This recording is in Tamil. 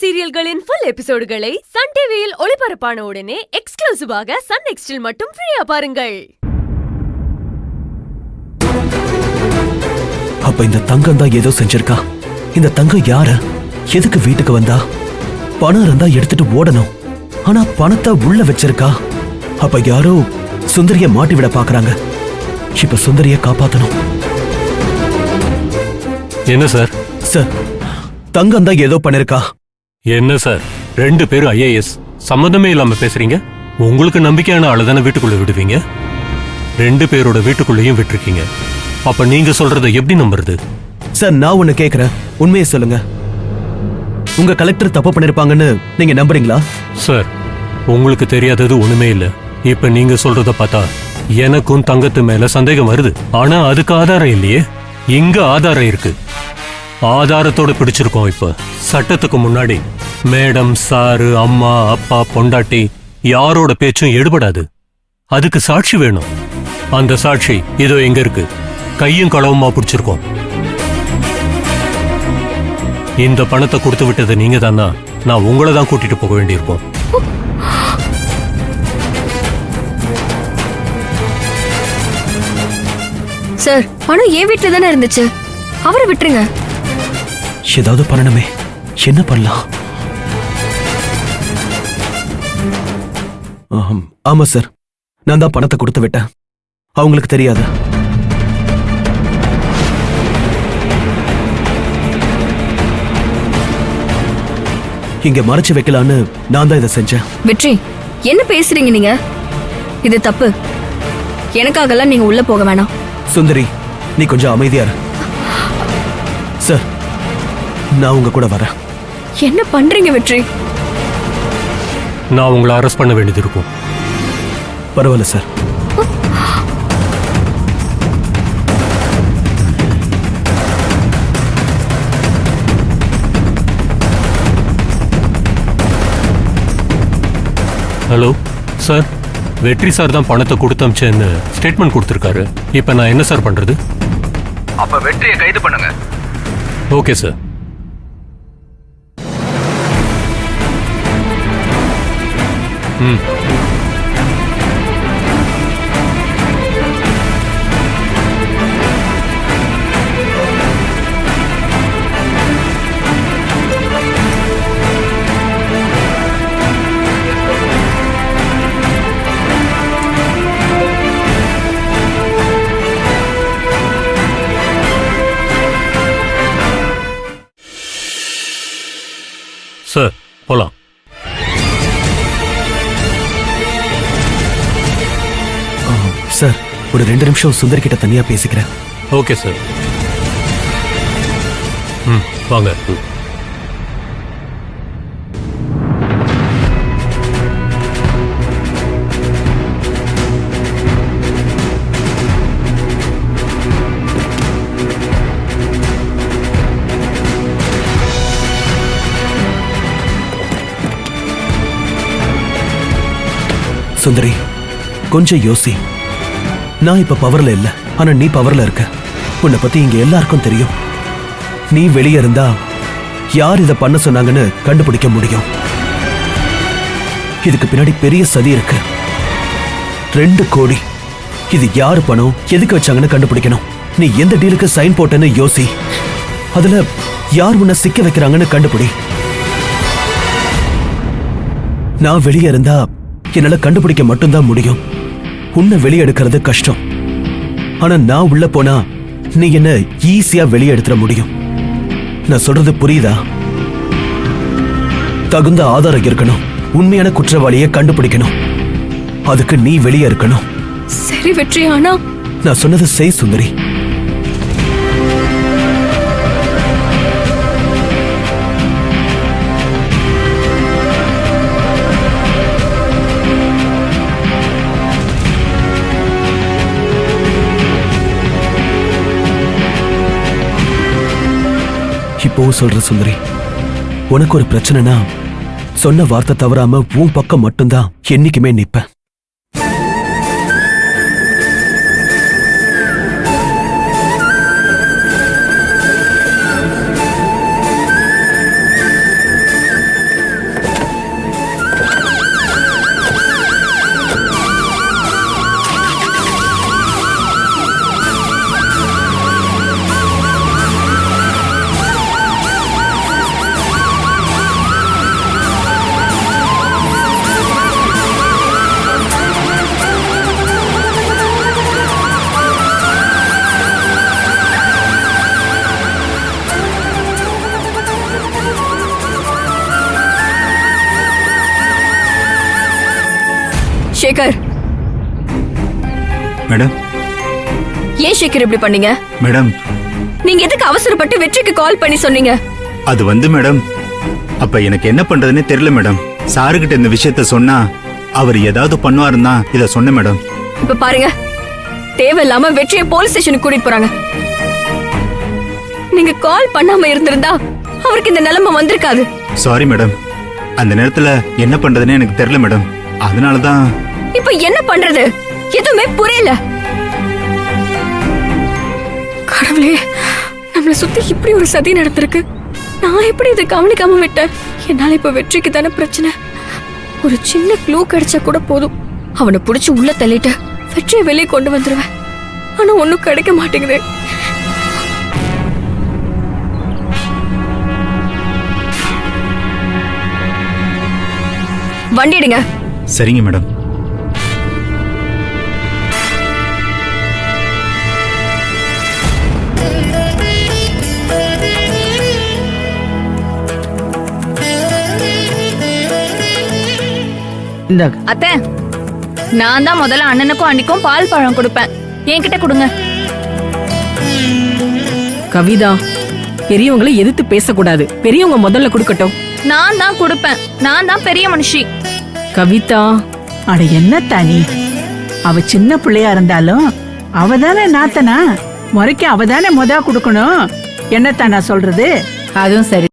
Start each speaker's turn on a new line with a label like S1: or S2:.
S1: சீரியல்களின் ஃபுல் எபிசோடுகளை சன் டிவியில் ஒளிபரப்பான உடனே எக்ஸ்க்ளூசிவாக சன் நெக்ஸ்டில் மட்டும் ஃப்ரீயா பாருங்கள்.
S2: அப்ப இந்த தங்கம் தான் ஏதோ செஞ்சிருக்கா. இந்த தங்கம் யாரு? எதுக்கு வீட்டுக்கு வந்தா? பணம் இருந்தா எடுத்துட்டு ஓடணும். ஆனா பணத்தை உள்ள வச்சிருக்கா. அப்ப யாரோ சுந்தரிய மாட்டி விட பாக்குறாங்க. இப்ப சுந்தரிய காப்பாத்தணும்.
S3: என்ன சார்?
S2: சார், தங்கம் தான் ஏதோ பண்ணிருக்கா.
S3: என்ன சார், 2 பேரும் IAS சம்மந்தமே இல்லாம பேசுறீங்க? உங்களுக்கு நம்பிக்கையான ஆளுதானே வீட்டுக்குள்ள விடுவீங்க? 2 பேரோட வீட்டுக்குள்ளேயும் விட்டுருக்கீங்க. அப்ப நீங்க சொல்றத எப்படி நம்புறது?
S2: சார், நான் ஒண்ணு கேக்குறேன், உண்மையை சொல்லுங்க. உங்க கலெக்டர் தப்பு பண்ணிருப்பாங்கன்னு நீங்க நம்புறீங்களா?
S3: சார், உங்களுக்கு தெரியாதது ஒண்ணுமே இல்ல. இப்ப நீங்க சொல்றத பார்த்தா எனக்கும் தங்கத்து மேல சந்தேகம் வருது. ஆனா அதுக்கு ஆதாரம் இல்லையே. இங்க ஆதாரம் இருக்கு. ஆதாரத்தோட பிடிச்சிருக்கோம். இப்ப சட்டத்துக்கு முன்னாடி மேடம், சாரு, அம்மா, அப்பா, பொண்டாட்டி யாரோட பேச்சும் எடுபடாது. அதுக்கு சாட்சி வேணும். அந்த சாட்சி இதோ எங்க இருக்கு. கையும் களவுமா பிடிச்சிருக்கோம். இந்த பணத்தை கொடுத்து விட்டது நீங்க தானா? நான் உங்களை தான் கூட்டிட்டு போக வேண்டியிருக்கோம்.
S4: சார், பணம் என் வீட்டுல தானே இருந்துச்சு. அவரை விட்டுருங்க.
S2: ஏதாவது பண்ணணுமே. என்ன பண்ணலாம்? ஆமா சார், நான் தான் பணத்தை கொடுத்து விட்டேன். அவங்களுக்கு தெரியாது. இங்க மறைச்சு வைக்கலான்னு நான் தான் இதை செஞ்சேன்.
S4: வெற்றி, என்ன பேசுறீங்க நீங்க? இது தப்பு. எனக்காகலாம் நீங்க உள்ள போக வேணாம்.
S2: சுந்தரி, நீ கொஞ்சம் அமைதியா இரு. சார், நான் உங்க கூட வரேன்.
S4: என்ன பண்றீங்க வெற்றி?
S3: நான் உங்களை அரெஸ்ட் பண்ண வேண்டியது இருக்கும்.
S2: பரவாயில்ல சார்.
S3: ஹலோ சார், வெற்றி சார் தான் பணத்தை கொடுத்தமிச்சேன்னு ஸ்டேட்மெண்ட் கொடுத்துருக்காரு. இப்ப நான் என்ன சார் பண்றது?
S5: அப்ப வெற்றியை கைது பண்ணுங்க.
S3: Okay sir. ம். சார், போலாம்.
S2: சார், ஒரு 2 நிமிஷம் சுந்தர் கிட்ட தனியா பேசிக்கிறேன்.
S3: Okay sir. ம், வாங்க.
S2: சுந்தரி, கொஞ்சம் யோசி. நான் இப்ப பவர்ல இல்ல, ஆனா நீ பவர்ல இருக்க. உன்னை பத்தி இங்க எல்லாருக்கும் தெரியும். நீ வெளியே இருந்தா யார் இதை பண்ண சொன்னாங்கன்னு கண்டுபிடிக்க முடியும். இதுக்கு பின்னாடி பெரிய சதி இருக்கு. 2 கோடி. இது யாரு பணம், எதுக்கு வச்சாங்கன்னு கண்டுபிடிக்கணும். நீ எந்த டீலுக்கு சைன் போட்டேன்னு யோசி. அதுல யார் உன்னை சிக்க வைக்கிறாங்கன்னு கண்டுபிடி. நான் வெளியே இருந்தா என்னால கண்டுபிடிக்க மட்டும்தான் முடியும். உன்னை வெளியே எடுக்கிறது கஷ்டம். ஆனா நான் உள்ள போனா நீ என்ன ஈஸியா வெளியே எடுத்துட முடியும். நான் சொல்றது புரியுதா? தகுந்த ஆதாரம் இருக்கணும். உண்மையான குற்றவாளியை கண்டுபிடிக்கணும். அதுக்கு நீ வெளியே இருக்கணும்.
S4: சரி வெற்றி, ஆனா
S2: நான் சொன்னது செய் சுந்தரி. இப்போவும் சொல்ற சுந்தரி, உனக்கு ஒரு பிரச்சனைனா சொன்ன வார்த்தை தவறாம உன் பக்கம் மட்டும்தான் என்னைக்குமே நிப்ப.
S4: சேகர்,
S6: மேடம்
S4: ஏன் சேகர் இப்படி பண்ணீங்க?
S6: மேடம்
S4: நீங்க எதுக்கு அவசரப்பட்டு வெற்றிக்கு கால் பண்ணி சொன்னீங்க?
S6: அது வந்து மேடம், அப்ப எனக்கு என்ன பண்றதுன்னே தெரியல மேடம். சாருகிட்ட இந்த விஷயத்த சொன்னா அவர் ஏதாவது பண்ணுவாருன்னா இத சொன்ன மேடம்.
S4: இப்ப பாருங்க, தேவையில்லாம வெற்றியை போலீஸ் ஸ்டேஷனுக்கு கூட்டிட்டு போறாங்க. நீங்க கால் பண்ணாம இருந்திருந்தா அவருக்கு இந்த நிலைமை வந்திருக்காது.
S6: சாரி மேடம், அந்த நேரத்துல என்ன பண்றதுன்னே எனக்கு தெரியல மேடம். அதனாலதான்.
S4: இப்ப என்ன பண்றது? எதுவுமே புரியல. கடவுளே, நம்மள சுத்தி இப்படி ஒரு சதி நடந்திருக்கு. நான் எப்படி இதை கவனிக்காம விட்டேன்? என்னால இப்ப வெற்றிக்கு தானே பிரச்சனை. ஒரு சின்ன க்ளூ கிடைச்சா கூட போதும், அவனை புடிச்சு உள்ள தள்ளிட்டு வெற்றியை வெளியே கொண்டு வந்துருவேன். ஆனா ஒண்ணும் கிடைக்க மாட்டேங்குது. வண்டி எடுங்க.
S6: சரிங்க மேடம்.
S7: அத்தை, நான் தான் முதல்ல அண்ணனுக்கும் அண்ணிக்கும் பால் பழம் கொடுப்பேன். என்கிட்ட கொடுங்க.
S8: கவிதா, பெரியவங்களை எதிர்த்து பேசக்கூடாது. பெரியவங்க முதல்ல கொடுக்கட்டும்.
S7: நான் தான் கொடுப்பேன். நான் தான் பெரிய மனுஷி.
S8: கவிதா,
S9: அட என்ன தனி, அவ சின்ன பிள்ளையா இருந்தாலும் அவதானே நாத்தனா, முறைக்கு அவதானே முத கொடுக்கணும். என்னத்தான் நான் சொல்றது? அதுவும் சரி.